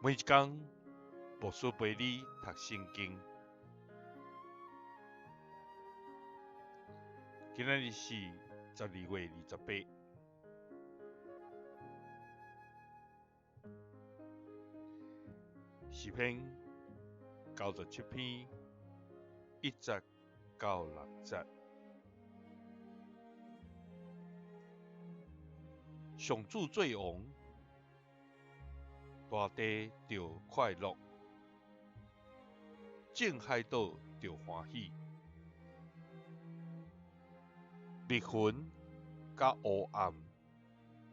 每一天，牧师陪你读圣经。今日是12月28。诗篇97篇1节到6节。上主做王，大地就快乐，众海岛就欢喜。密云甲乌暗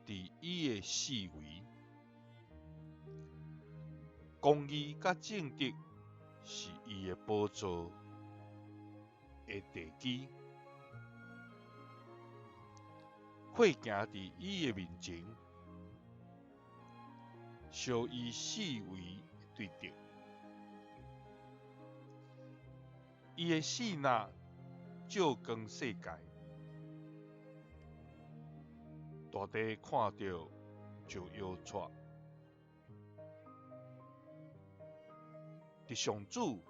伫伊的四围，公义甲正直是伊的宝座的地基。火行伫伊的面前，烧伊四围对敌。伊的四若照光世界，大地看到就摇掣。伫上主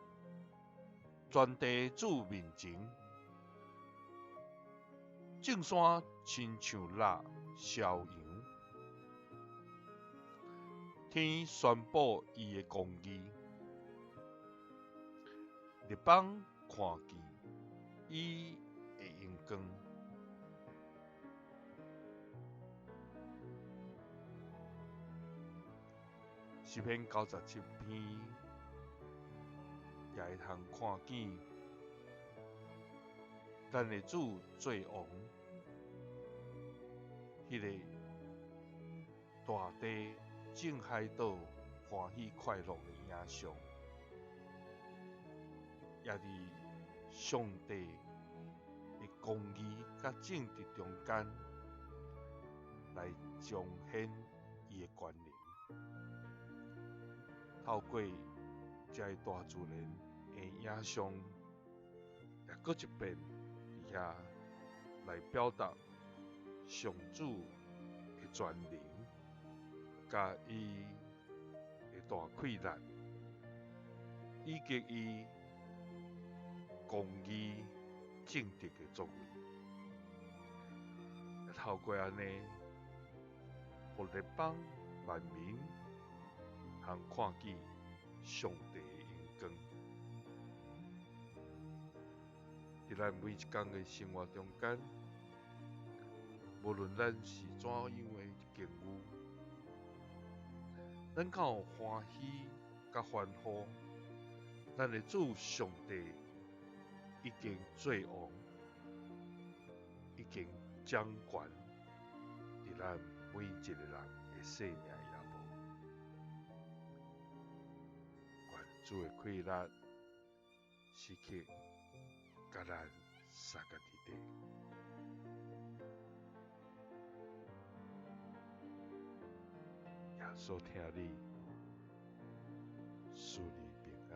全地主面前，众山亲像蜡烧羊。天宣布伊的公义，日邦看见伊的荣光。诗篇97篇也会通看见咱的主做王，迄个大地众海岛欢喜快乐的影像，也伫上帝的公义甲正直中间来彰显伊的权能。透过这个大自然的影像，也搁一遍伫遐来表达上主的全能，甲伊的大气力，以及伊公义正直的作为。透过安尼，互列邦万民通看见上帝的荣光。伫咱每一天的生活中间，无论咱是怎样的境遇，咱敢有欢喜甲欢呼？咱的主上帝已经做王，已经掌权伫咱每一个人的生命也无。愿主的快乐时刻甲咱三个伫地。耶稣听你，祝你平安。